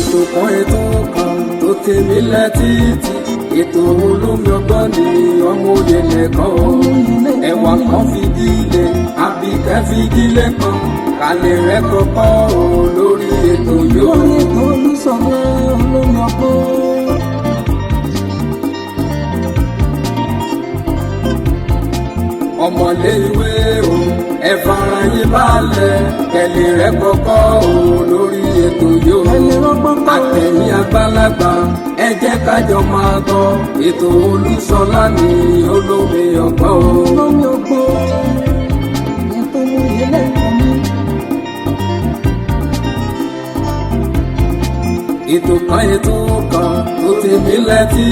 ètò kan tó tèmi létí ètò olómi ọgbọ́n ni ọmọ òye nìkan o ẹwà kan fìdílé àbíkẹ́ fìdílé kan kálẹ̀ rẹ̀ kọ́kọ́ o lórí ètò yóò. lórí ètò Olúṣọlá olómi ọgbọ́n. ọmọlé ìwé o ẹ fara yín balẹ̀ kẹlẹ̀ rẹ̀ kọ́kọ́ o lórí ètò yóò. àtẹ̀yìn àgbàlagbà ẹ jẹ́ kájọ máa gbọ́ ètò Olúṣọlá ní olómi ọgbọ́n o. olómi ọgbọ́n ètò ìyẹlẹ ìkànnì. ètò kan tó tèmi létí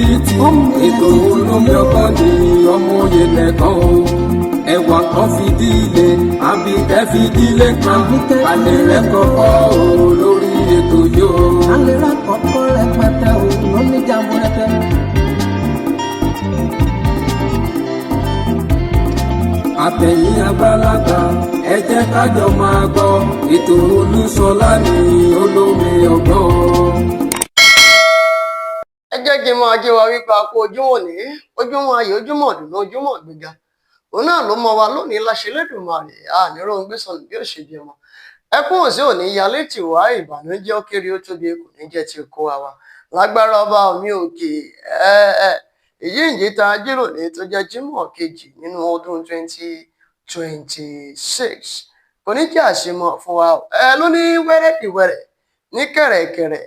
ètò olómi ọgbọ́n ní ọmọ òye nìkan o ẹwà kan fìdílé àbíkẹ́ fìdílé kan alẹ́ rẹ̀ kọ́kọ́ o lórí ètò yóò. alẹ́ rẹ̀ kọ́kọ́ rẹpẹtẹ o lóní jàmbó rẹpẹ. àtẹ̀yìn àgbàlagbà ẹ jẹ́ kájọ máa gbọ́ ètò Olúṣọlá ní olómi ọgbọ́n. ẹ jẹ́ kí n máa kí wa wípé a kú ojúmọ́ ní ojúmọ́ ayọ̀ ojúmọ́ ìdùnnú ojúmọ́ ìgbéga òun náà ló mọ wa lónìí láṣẹ lẹ́dùnmarè àníròhún gbèsàn bí ó ṣe jẹ mọ́ ẹkún òsì òní yalé tì wá ìbànújẹ́ ó kéré ó tóbi kò ní jẹ́ ti kó wa lágbára ọba mi òkè èyí ìjì tá a jírò ní tó jẹ́ jímọ̀ kejì nínú ọdún 2026 kò ní jẹ́ àṣemọ fún wa ló ní wẹ́rẹ́dìwẹ́rẹ́ ní kẹ̀rẹ̀kẹ̀rẹ̀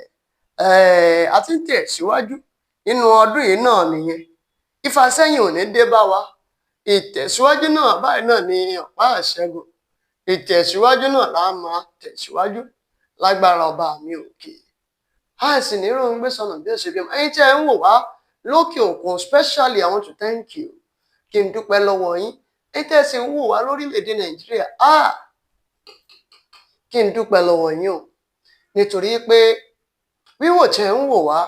a ti ń tẹ̀síwájú nínú ọdún yìí náà nìyẹn ìfàsẹ́yìn ò ní dé bá wa ìtẹ̀síwájú náà báyìí náà ni ọ̀pá àṣẹgun ìtẹ̀síwájú náà là á máa tẹ̀síwájú lágbára ọba mi òkè a sì ní ìròhùn gbé sọnà bí ó ṣe bí ẹ̀yin tí ẹ ń wò wá lókè òkun especially I want to thank you kí n dúpẹ́ lọ́wọ́ yín ẹ̀yin tí ẹ sì ń wò wá lórílẹ̀‐èdè Nàìjíríà kí n dúpẹ́ lọ́wọ́ yín o nítorí pé wíwò tí ẹ ń wò wá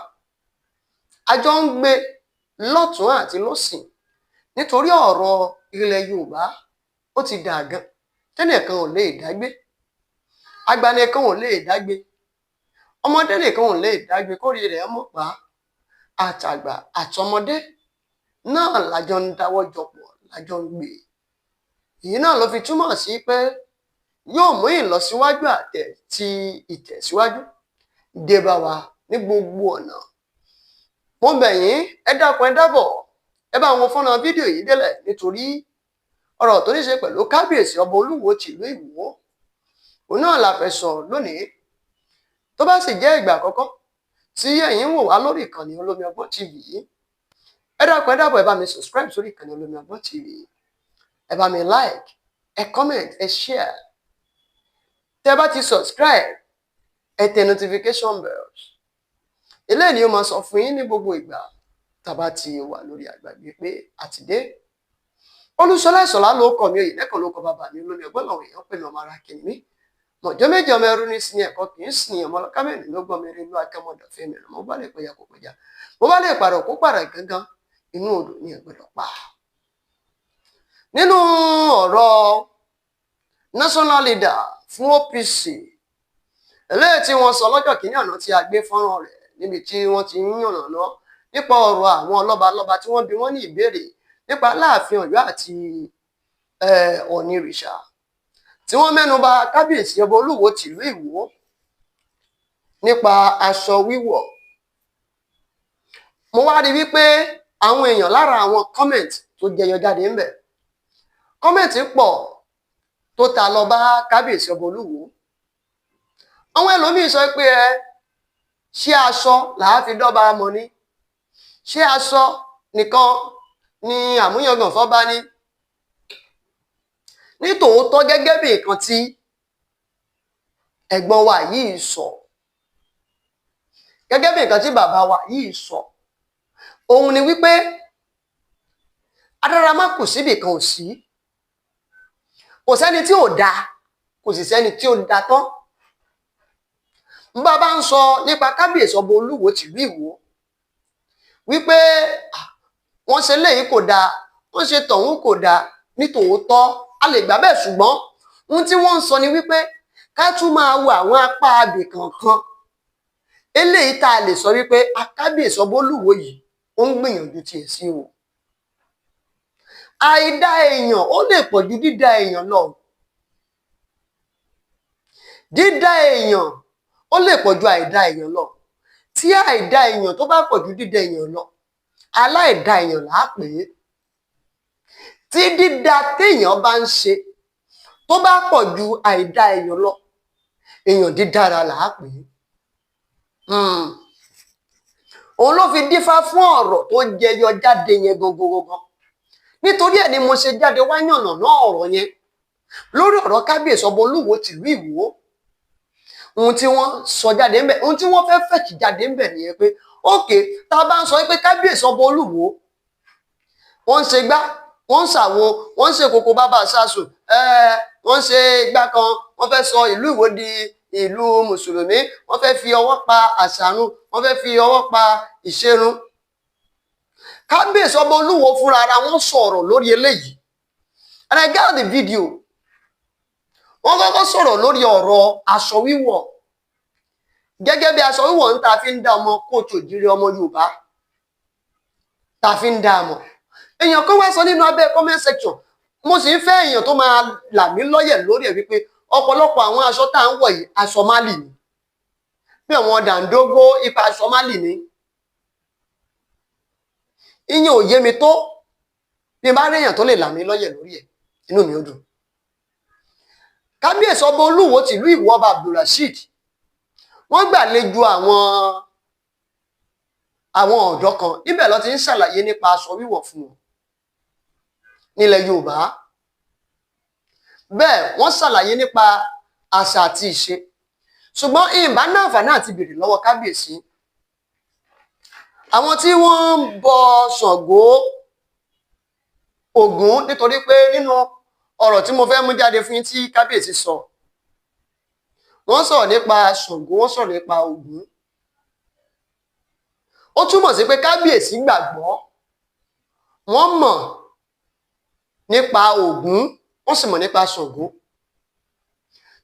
a jọ ń gbé lọ́tún àti lósìn nítorí ọ̀rọ̀ ilẹ̀ Yorùbá ó ti dà gan tẹ́nìkan ò lè dágbé àgbà nìkan ò lè dágbé ọmọdé nìkan ò lè dágbé kórìí rẹ̀ mọ̀ pa àtàgbà àtọmọdé náà lájọ ń dáwọ́ jọpọ̀ lájọ ń gbé èyí náà ló fi túmọ̀ sí pé yóò mú ìlọsíwájú àti ìtẹ̀síwájú dé bá wa ní gbogbo ọ̀nà mo bẹ̀ yín ẹ dákun ẹ dábọ̀ ẹ bá wọn fọ́nà fídíò yìí délẹ̀ nítorí ọ̀rọ̀ tó ní ṣe pẹ̀lú kábíyèsí ọba Olúwo tìlú Ìwó òun náà la fẹ́ sọ lónìí tó bá sì jẹ́ ìgbà àkọ́kọ́ tí ẹ̀yin ń wò wá lórí ìkànnì Olómi Ọgbọ́n TV ẹ dákun ẹ dábọ̀ ẹ bá mi subscribe sórí ìkànnì Olómi Ọgbọ́n TV ẹ bá mi like ẹ comment ẹ share tẹ́ bá ti subscribe ẹ tẹ notification bells eléyìí ni ó máa sọ fún yín ní gbogbo ìgbà tàbá ti wà lórí àgbàgbé pé àtidé Olúṣọlá Ìṣọ̀lá ló kọ mi òye lẹ́kọ̀ọ́ ló kọ bàbá mi Olómi Ọgbọ́n làwọn èèyàn pè ní ọmọ ara kìnìún mọ̀jọ́ méjì ọmọ ẹrú ní sí ní ẹ̀kọ́ kì í sìn ọmọ ọlọ́ká mẹ́rin ló gbọ́ mẹ́rin ló akẹ́mọ̀dọ̀ fẹ́ mẹ́rin mo bá lè pẹ̀yà kó pẹ̀yà mo bá lè pààrọ̀ kó pààrọ̀ gangan inú odò ní ẹgbẹ̀rún pa. nínú ọ̀rọ̀ national leader fún OPC eléyìí tí wọ́n sọ lọ́jọ́ kìíní àná tí a gbé fọ́nrán rẹ̀ níbi tí wọ́n ti ń yànnàná nípa ọ̀rọ̀ àwọn lọ́balọ́ba tí wọ́n bi wọ́n ní ìbéèrè nípa Aláàfin Ọ̀yọ́ àti Ọ̀nìrìṣà tí wọ́n mẹ́nuba kábíyèsí ọba Olúwo tìlú Ìwó nípa aṣọ wíwọ̀. mo wá rí wípé àwọn èèyàn lára àwọn comment tó jẹyọ jáde ń bẹ comment pọ̀ tó ta lọ bá kábíyèsí ọba Olúwo. àwọn ẹlòmíín sọ pé ṣé aṣọ làá fi dọ́ba mọ ní ṣé aṣọ nìkan ni àmúyangàn fọ́ba ní nítòótọ́ gẹ́gẹ́ bí nǹkan tí ẹ̀gbọ́n wa yìí sọ gẹ́gẹ́ bí nǹkan tí bàbá wa yìí sọ òun ni wípé adára má kù síbì kan ò sí kò sẹ́ni tí ò dáa kò sì sẹ́ni tí ò dáa tán bàbá ń sọ nípa kábíyèsí ọba Olúwo tìlú Ìwó wípé wọ́n ṣe léyìí kò dáa wọ́n ṣe tọ̀hún kò dáa nítòótọ́ a lè gbà bẹ́ẹ̀ ṣùgbọ́n ohun tí wọ́n ń sọ ni wípé ká tún máa wo àwọn apá abì kankan eléyìí tá a lè sọ wípé Kábíyèsí Ọba Olúwo yìí ó ń gbìyànjú tiẹ̀ sí o. Àìdá èèyàn ó lè pọ̀ ju dídá èèyàn lọ. Dídá èèyàn ó lè pọ̀ ju àìdá èèyàn lọ. Tí àìdá èèyàn tó bá pọ̀ ju dídá èèyàn lọ, aláìdá èèyàn là á pè é. Tí dídá téèyàn bá ń ṣe tó bá pọ̀ ju àìdá èèyàn lọ, èèyàn dídára là á pè é. Òun ló fi dífá fún ọ̀rọ̀ tó jẹyọ jáde yẹn gangan. Nítorí ẹ̀ ni mo ṣe jáde wá yànnàná ọ̀rọ̀ yẹn lórí ọ̀rọ̀ Kábíyèsí Ọba Olúwo tìlú Ìwó. Ohun tí wọ́n sọ jáde ńbẹ̀, ohun tí wọ́n fẹ́ fẹ̀kì jáde ńbẹ̀ nìyẹn pé ókè, tá a bá ń sọ pé Kábíyèsí Ọba Olúwo wọ́n ń ṣe gbá, wọ́n ń ṣàwo, wọ́n ń ṣe kòkó bàbá sásùn, wọ́n ń ṣe igbá kan, wọ́n fẹ́ sọ ìlú Ìwó di ìlú mùsùlùmí, wọ́n fẹ́ fi ọwọ́ pa àṣàrun, wọ́n fẹ́ fi ọwọ́ pa ìṣerun. Kábíyèsí Ọba Olúwo fúnra ara wọn sọ̀rọ̀ lórí eléyìí, and I got the video. Wọ́n kọ́kọ́ sọ̀rọ̀ lórí ọ̀rọ̀ aṣọ wíwọ̀ gẹ́gẹ́ bí aṣọ wíwọ̀ ń ta fi ń dá ọmọ kóòtù òjìrì ọmọ Yorùbá ta fi ń dá a mọ̀. Èèyàn kan wá sọ nínú abẹ́ comment section, mo sì ń fẹ́ èèyàn tó máa là mí lọ́yẹ̀ lórí ẹ̀ wípé ọ̀pọ̀lọpọ̀ àwọn aṣọ tá à ń wọ̀ yìí aṣọ Málì ni, bí àwọn dàńdógó ipa aṣọ Málì ni. Ìyẹn ò yé mi tó, bí n bá rí èèyàn tó lè là mí lọ́yẹ̀ lórí ẹ̀, inú mi ó dùn. Kábíyèsí Ọba Olúwo tìlú Ìwó Ọba Abdulrasheed wọ́n gbàlejò àwọn ọ̀dọ́ kan, níbẹ̀ ló ti ń ṣàlàyé nípa aṣọ wíwọ̀ fún wọn nílẹ̀ Yorùbá. Bẹ́ẹ̀ wọ́n ṣàlàyé nípa àṣà àti ìṣe, ṣùgbọ́n ìbá náà àǹfààní àti béèrè lọ́wọ́ Kábíyèsí àwọn tí wọ́n ń bọ Ṣàngó, Ògún, nítorí pé nínú ọ̀rọ̀ tí mo fẹ́ mú jáde fún yín tí Kábíyèsí sọ, wọ́n sọ̀rọ̀ nípa Ṣàngó, wọ́n sọ̀rọ̀ nípa Ògún. Ó túmọ̀ sí pé Kábíyèsí gbàgbọ́, wọ́n mọ̀ nípa Ògún, wọ́n sì mọ̀ nípa Ṣàngó.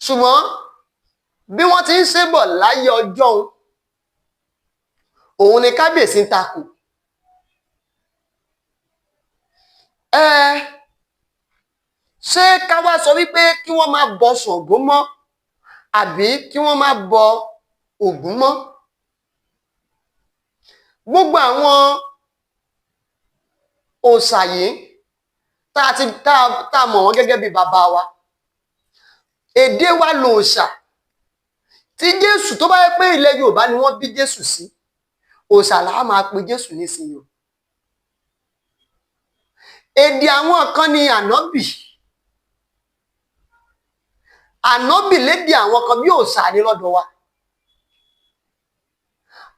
Ṣùgbọ́n bí wọ́n ti ń ṣe bọ̀ láyé ọjọ́ òun ni Kábíyèsí ń takò. Ṣé ká wá sọ wípé kí wọ́n má bọ Ṣàngó mọ́ àbí kí wọ́n má bọ Ògún mọ́? Gbogbo àwọn òòṣà yìí tá a mọ̀ wọ́n gẹ́gẹ́ bí bàbá wa, èdè wa lòòṣà. Tí Jésù tó bá yẹ pé ilẹ̀ Yorùbá ni wọ́n bí Jésù sí, òòṣà là á máa pe Jésù nísìnyí o. Èdè àwọn kan ni ànábì. Ànábì lédè àwọn kan bí òòṣà ni lọ́dọ̀ wa.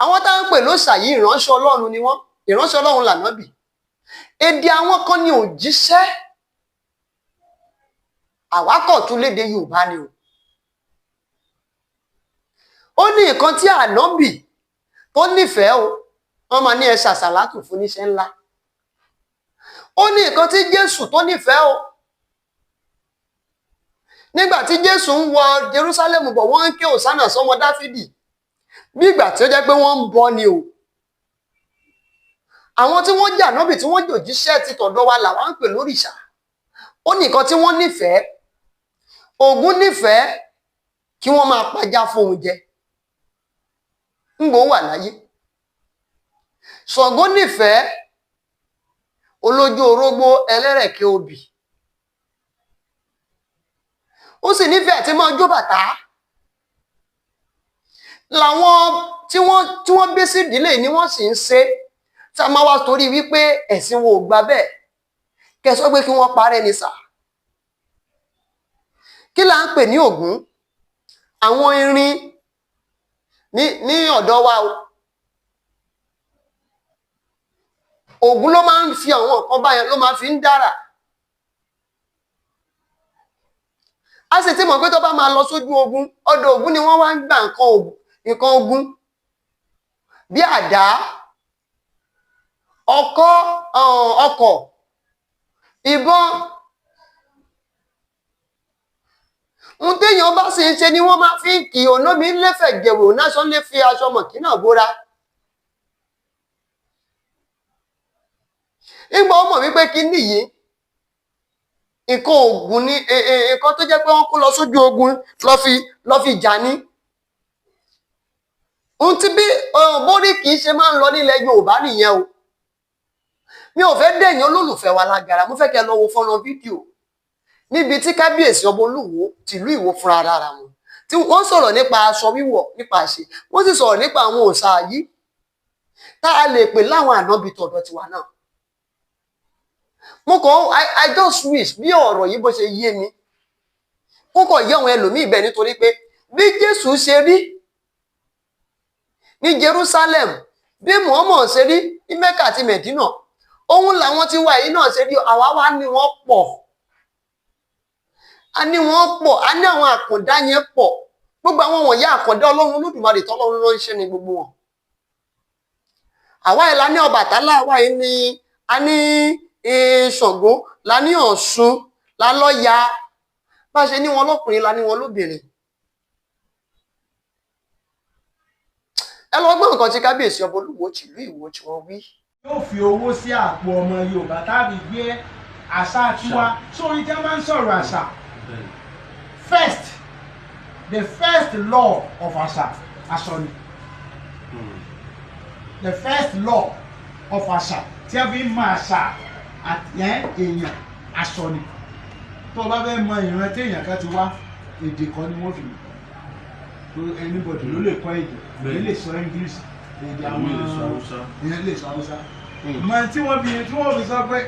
Àwọn táwọn ń pè lóòṣà yìí ìránṣẹ́ Ọlọ́run ni wọ́n, ìránṣẹ́ Ọlọ́run lànábì. Èdè àwọn kan ni òjíṣẹ́. Àwa kọ̀ tún lédè Yorùbá ni o. Ó ní nǹkan tí ànábì tó nífẹ̀ẹ́ o, wọ́n máa ní ẹ ṣàṣàlátù fún níṣẹ́ ńlá. Ó ní nǹkan tí Jésù tó nífẹ̀ẹ́ o. Nígbà tí Jésù ń wọ Jerusalem bọ̀, wọ́n ń ké Hòsánà sọ́mọ Dáfídì bí ìgbà tí ó jẹ́ pé wọ́n ń bọ ni o. Àwọn tí wọ́n jẹ́ ànábì tí wọ́n jòjíṣẹ́ ti tọ̀dọ̀ wa làwa ń pè lórìṣà. Ó ní nǹkan tí wọ́n nífẹ̀ẹ́. Ògún nífẹ̀ẹ́ kí wọ́n máa pajá fóun jẹ ńgbò wà láyé. Ṣàngó nífẹ̀ẹ́ olójú orógbó ẹlẹ́rẹ̀kẹ́ obì. Ó sì nífẹ̀ẹ́ àti máa jó bàtà. Làwọn tí wọ́n bí sí ìdílé ni wọ́n sì ń ṣe, tá a máa wá torí wípé ẹ̀sìn wo ò gbà bẹ́ẹ̀ kẹ́ sọ pé kí wọ́n parẹ́ ni sà. Kí là ń pè ní Ògún? Àwọn irin ní ọ̀dọ̀ wa o. Ògún ló máa ń fi àwọn nǹkan báyẹn ló máa fi ń dára. A sì ti mọ̀ pé tó bá máa lọ sójú ogun, ọ̀dọ̀ Ògún ni wọ́n wá ń gba nǹkan ogun bí àdá, ọkọ̀, ìbọn. ohun téèyàn bá sì ń ṣe ni wọ́n máa fi ń kì í ọ̀nà mi lẹ́fẹ̀ẹ́ jẹ̀wò náṣọ lè fi aṣọ mọ̀kí náà bóra. nígbà ó mọ̀ wípé kí nìyí nǹkan ogun ní nǹkan tó jẹ́ pé wọ́n kó lọ sójú ogun lọ fi jà ní. ohun tí bí bórí kì í ṣe máa ń lọ nílẹ̀ Yorùbá nìyẹn o. mi ò fẹ́ dẹ̀yìn olólùfẹ́ wa lágara, mo fẹ́ kẹ́ lọ wo fọ́nrán fídíò níbi tí kábíyèsí ọba Olúwo tìlú Ìwó fúnra ara wọn tí wọ́n sọ̀rọ̀ nípa aṣọ wíwọ̀, nípa àṣẹ, wọ́n sì sọ̀rọ̀ nípa àwọn òòṣà yìí tá a lè pè láwọn ànábì tọ̀dọ̀ tiwa náà. mo kàn I just wish bí ọ̀rọ̀ yìí bó ṣe yé mi ó kàn yé àwọn ẹlòmíì bẹ́ẹ̀ nítorí pé bí Jésù ṣe rí ní Jerusalem, bí Muhammad ṣe rí ní Mecca àti Medina, òun làwọn tí wà yìí náà ṣe rí. àwa wá ní wọ́n pọ̀, a ní wọ́n pọ̀, a ní àwọn àkàndá yẹn pọ̀. gbogbo àwọn wọ̀nyí àkàndá Ọlọ́run Olódùmarè tọ́lọ́run ló ń ṣe ní gbogbo wọn. àwa yìí la ní Ọbàtálá, àwa yìí ni a ní Ṣàngó, la ní Ọ̀ṣun, la lọ́ya, bá ṣe ní wọn lọ́kùnrin la ní wọn lóbìnrin. ẹ lọ gbọ́ nǹkan tí kábíyèsí ọba Olúwo tìlú Ìwó tí wọ́n wí. yóò fi owó sí àpò ọmọ Yorùbá tàbí gbé àṣà tiwa sórí tí a máa ń sọ̀rọ̀ àṣà. The first law of àṣà aṣọ ni. The first law of àṣà tí a fi ń mọ àṣà èèyàn aṣọ ni. tó o bá fẹ́ mọ ìran tí èèyàn kan ti wá, èdè kan ni wọ́n fi mọ̀. Anybody ló lè kọ́ èdè, èyí lè sọ English, èdè àwọn èèyàn lè sọ Haúsá. mọ tí wọ́n fi sọ pé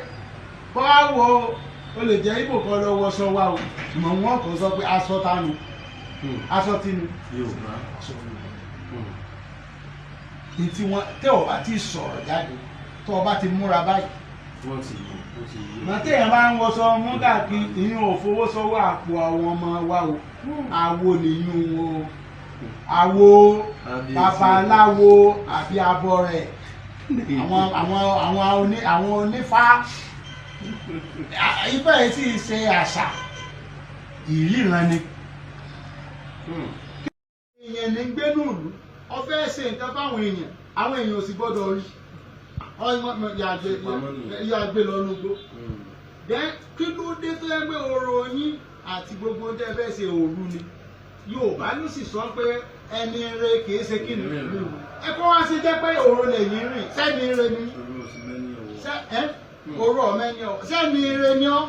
báwo o lè jẹ́ Ìgbò kan lọ wọṣọ wa o, mọ̀ wọ́n kàn sọ pé aṣọ tánu, aṣọ tínu Yorùbá aṣọ Yorùbá. ní tí wọ́n tẹ́ ọ̀ bá ti sọ̀rọ̀ jáde tó o bá ti múra báyìí wọ́n ti yí. màtẹ́yìn máa ń wọṣọ mú káàkiri, ìyún ò fowó sọ́wọ́ àpò àwọn ọmọ wa o, àwo nìyún o, àwo babaláwo àbí abọ rẹ̀, àwọn onífá. ibẹ̀ yìí sì ṣe àṣà ìríran ni. èèyàn ní gbénú ìlú ó fẹ́ ṣe nǹkan fáwọn èèyàn, àwọn èèyàn ò sì gbọ́dọ̀ rí yàgbé lọ lógbó. kí ló dé tó yẹ pé orò yín àti gbogbo tẹ́ fẹ́ ṣe òru ni? Yorùbá ló sì sọ pé ẹni rẹ kìí ṣe kí ni ẹ kó wá sí jẹ́ pé òru lẹ́yìn rìn, sẹ́ni rẹ ni òru ọ̀mẹ́ni ọ̀, sẹ́ni rẹ ni ọ́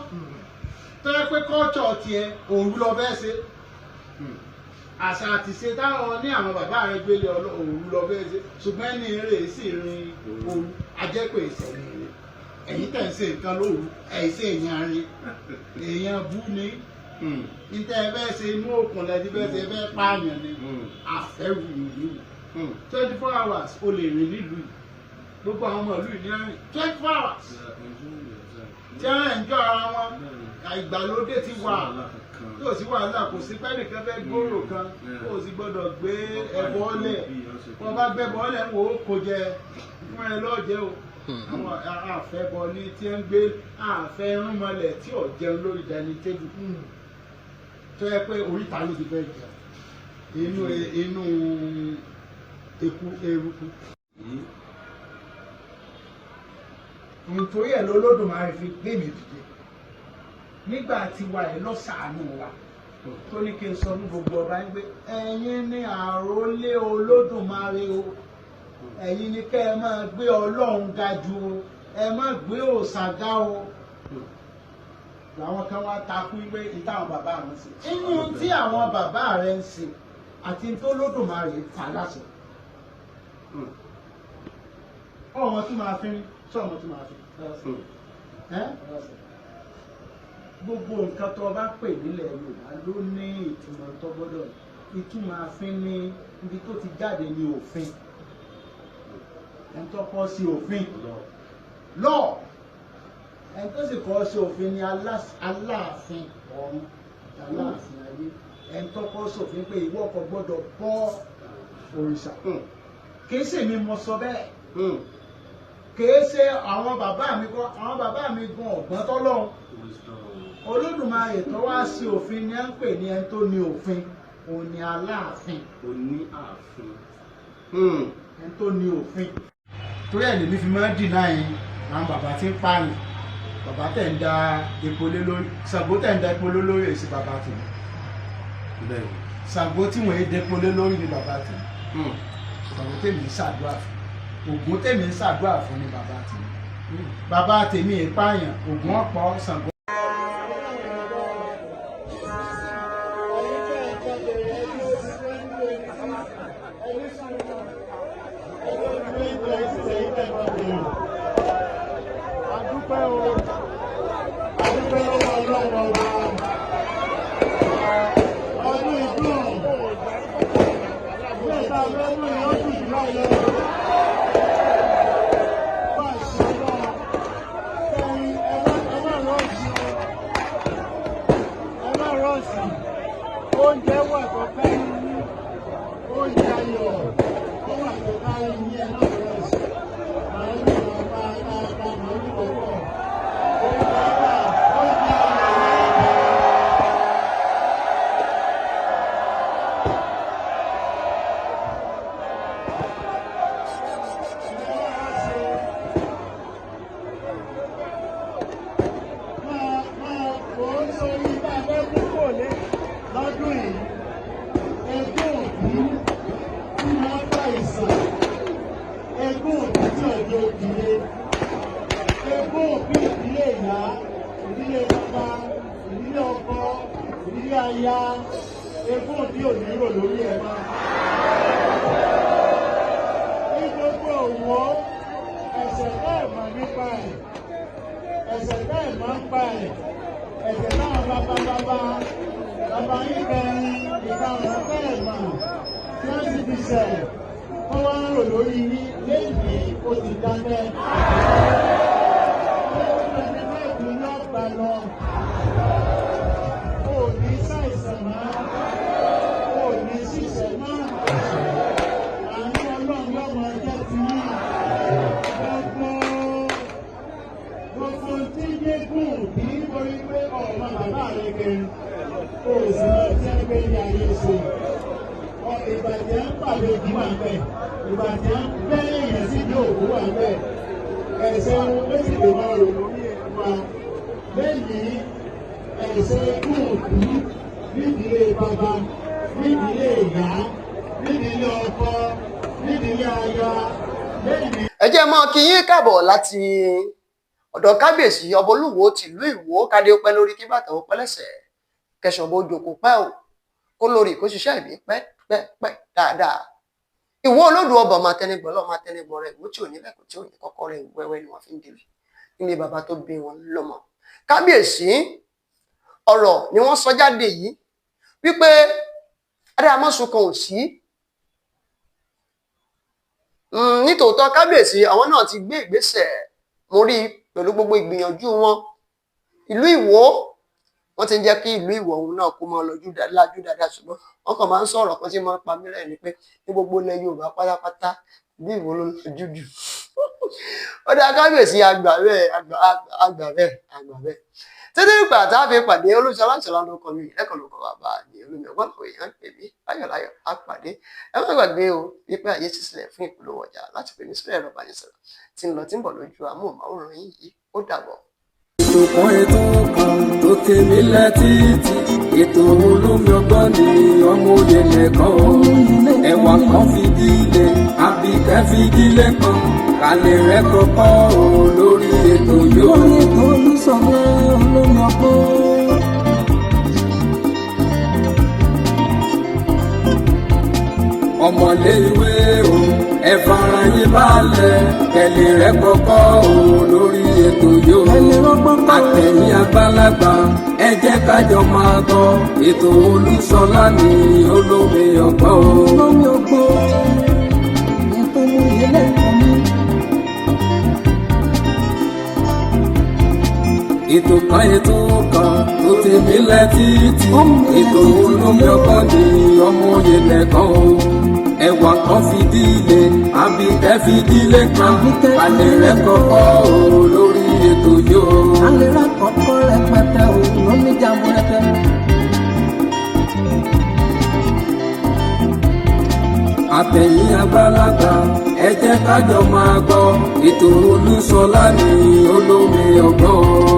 tó yẹ pé kọ́ọ̀tọ̀ tiẹ̀ òru lọ fẹ́ ṣe. àṣà àti ṣe táwọn ní àwọn bàbá rẹ gbélé òru lọ fẹ́ ṣe, ṣùgbọ́n ẹni rẹ sì rin òru, ajẹ́pẹ̀ ìṣẹ̀lẹ̀ rẹ. ẹ̀yin tẹ̀ ń ṣe nǹkan lóru, ẹ̀yin ṣe èèyàn rin, èèyàn bú ni. níta ẹ bẹ́ẹ̀ ṣe inú òkun lẹ́ni bẹ́ẹ̀ ṣe bẹ́ẹ̀ pààyàn ni. àfẹ́rù ìlú 24 hours o lè rìn nílùú yìí, gbogbo àwọn ọmọ ìlú yìí ní rìn 24 hours tí wọ́n ń jọ ara wọn. ìgbàlódé ti wà, tí ò sí wàhálà, kò sí pẹ́ẹ́nì kan fẹ́ gbòòrò kan, kó o sì gbọ́dọ̀ gbé ẹbọ ọlẹ̀, kó o bá gbé ẹbọ ọlẹ̀ wò ó kó jẹ fún ẹ lọ́jẹ́ o. àwọn àfẹ́bọ ní tí ń gbé àfẹ́ rúnmọlẹ̀ tí ò jẹun lórí dání tébù, tó yẹ pé oríta ló ti fẹ́ jẹ inú eruku. nítorí ẹ̀ lọ́lọ́dùmarè fi gbé mi dìde nígbà tí wà ẹ̀ lọ́sàánú wa, tó ní kí n sọ ní gbogbo ọba ń gbé ẹ̀yin ní àrólé Olódùmarè o, ẹ̀yin ni kẹ́ ẹ máa gbé Ọlọ́run ga jù o, ẹ má gbé òòṣà ga o. làwọn kan wá takú pé ìtàwọn bàbá wọn ṣe, inú tí àwọn bàbá rẹ ń ṣe àti tó Olódùmarè fà láṣẹ. ọmọ tí máa fi sọmọ tí máa fi gbogbo nǹkan tó bá pè nílẹ̀ Yorùbá ló ní ìtumọ̀ tó gbọ́dọ̀, ìtumọ̀ àfin ní ibi tó ti jáde ní òfin, ẹni tó kọ́ sí òfin lọ́ọ̀, ẹni tó sì kọ́ sí òfin ní Aláàfin ọ̀run, Aláàfin ayé, ẹni tó kọ́ sí òfin pé ìwọ kò gbọ́dọ̀ bọ òrìṣà. kì í ṣèmi mo sọ bẹ́ẹ̀, kìí ṣe àwọn bàbá mi gan, àwọn bàbá mi gan ọ̀gbọ́n tọ́lọ́run. Olódùmarè tó wá sí òfin ni à ń pè ní ẹni tó ní òfin, òun ni aláàfin. Ẹni tó ní òfin. Torí ẹ̀ lèmi fi máa ń dìnnà yín àwọn bàbá tí ń pààyàn, bàbá tẹ̀ ń da epo lé lórí, Ṣàngó tẹ̀ ń da epo lé lórí èsì bàbá tèmi. Ṣàngó tí wọ́n dé epo lé lórí ni bàbá tèmi. Ṣàngó tèmi ń ṣàdúrà fún, Ògún tèmi ń ṣàdúrà fún ni bàbá tèmi. Bàbá tèmi ìpààyàn, Ògún ọ̀pọ̀, Ṣàngó. Oúnjẹ wà tó kárí ní oúnjẹ ayọ̀ tó wà tó kárí ní ẹ̀rọ ìrẹsì. Àwọn ènìyàn bá mọ̀ ní pọ̀pọ̀. Oúnjẹ wà, oúnjẹ lọ́dún yìí, ẹgbẹ́ òbí tí wọ́n bá ìsàn, ẹgbẹ́ òbí tí ọjọ́ òbílé, ẹgbẹ́ òbí ìdílé ìyá, ìdílé bàbá, ìdílé ọkọ, ìdílé aya, ẹgbẹ́ òbí ònírò lórí ẹ̀ máa. Ní gbogbo òwò, ẹ̀sẹ̀ bẹ́ẹ̀ mọ̀ nípa ẹ̀, ẹ̀sẹ̀ bẹ́ẹ̀ mọ̀ ń pa ẹ̀, ẹ̀sẹ̀ náà bàbá yín kẹrin ìkarùn bẹ́ẹ̀ mà tí wọ́n sì fi ṣẹ̀ wọ́n wá ń rò lórí yín lẹ́yìn ó ti dákẹ́. Lẹ́yìn mẹ́ẹ̀kú yóò gbà lọ. O ò ní ṣàìsàn mọ́, o ò ní ṣìṣẹ́ mọ́. Àánú Ọlọ́run lọ́mọ jẹ́ ti yín. Gbogbo tí gégùn kì í borí pé ọ̀rọ̀ bàbá rẹ̀ kẹrin. O sì lọ sí ẹgbẹ́ ní ayé ṣe. Ìbàjẹ́ ń pàdé òbí wà bẹ́ẹ̀. Ìbàjẹ́ ń bẹ́ẹ̀ èèyàn sí ìdí òkú wà bẹ́ẹ̀. Ẹ̀sẹ̀ ohun méjì lè máa rò lórí ẹ̀wà. Lẹ́yìn ẹ̀sẹ̀ ikú òkú nídìílé bàbá, nídìílé ìyá, nídìílé ọkọ, nídìílé aya. Ẹ jẹ́ mọ́ kí yín káàbọ̀ láti ọ̀dọ̀ kábíyèsí ọba Olúwo tìlú Ìwó, kádé ó pẹ́ lórí kí bàtà ó pẹ́ lẹ́sẹ̀. Kẹsàn bó jókòó pẹ́ o, kó lórí kó ṣiṣẹ́ ìbí pẹ́ dáadáa. Ìwó olódù ọba máa tẹnigbọ́ lọ́ọ́ máa tẹnigbọ́ rẹ̀, ìwó tí ò ní lẹ́kọ̀ọ́ tí ò ní kọ́kọ́ rẹ̀ wẹ́wẹ́ ni wọ́n fi ń dìrì nílé bàbá tó bí wọn lọ́mọ. Kábíyèsí ọ̀rọ̀ ni wọ́n sọ jáde yìí wípé adámọ́sùn kan ò sí. Nítòótọ́ kábíyèsí àwọn náà ti gbé ìgbésẹ̀, mo rí pẹ̀lú gbogbo ìgbìyànjú wọn. Ìlú Ìwó wọ́n ti ń jẹ́ kí ìlú Ìwó òun náà kó máa lọ́jú dáadáa, ṣùgbọ́n wọ́n kàn máa ń sọ̀rọ̀ kan tí máa ń pa mí lẹ́yìn ni pé ní gbogbo ilẹ̀ Yorùbá pátápátá ìlú Ìwó ló lọ́jú jù. Ó dá kábíyèsí àgbà bẹ́ẹ̀. Títí ìgbà tá a fi pàdé Olúṣọlá Ìṣọ̀lá ló kọ mi ẹ̀kọ́ ló kọ bàbá mi olómi ọgbọ́n àwọn èèyàn ń pè mí láyọ̀láyọ̀ á pàdé. Ẹ má gbàgbé o wípé àyè ti sílẹ̀ fún ìpolówó ọjà láti pè mí sílẹ̀ ẹ̀rọ ìbánisọ̀rọ̀ tí ń lọ tí ń bọ̀ lójú amóhùnmáwòrán yìí. Ó dàbọ̀. Ètò kan tó tèmi létí, ètò olómi ọgbọ́n ni ọmọ òye nìkan o. Ẹ̀wà kan fìdílé, àbíkẹ́ fìdílé kan, kálẹ̀ rẹ̀ kọ́kọ́ o lórí ètò yóò. Lórí ètò Olúṣọlá olómi ọgbọ́n. Ọmọlé ìwé o, ẹ fara yín balẹ̀, kẹ̀lé rẹ̀ kọ́kọ́ o lórí ètò yóò. Àtẹ̀yìn àgbàlagbà, ẹ jẹ́ kájọ máa gbọ́, ètò Olúṣọlá ní olómi ọgbọ́n o. Olómi ọgbọ́n, ètò olóyè lẹ́kọ̀ọ́ mi. Ètò kan tó tèmi létí, ètò olómi ọgbọ́n ní ọmọ òye nìkan o. ẹwà kan fìdílé àbíkẹ́ fìdílé kan alẹ́ rẹ kọ́kọ́ o lórí ètò yìí o. alẹ́ rẹ kọ́kọ́ rẹpẹtẹ o lómi jàmbó rẹpẹ. àtẹ̀yìn àgbàlagbà ẹ jẹ́ ká jọ máa gbọ́ ètò Olúṣọlá ní olómi ọgbọ́n.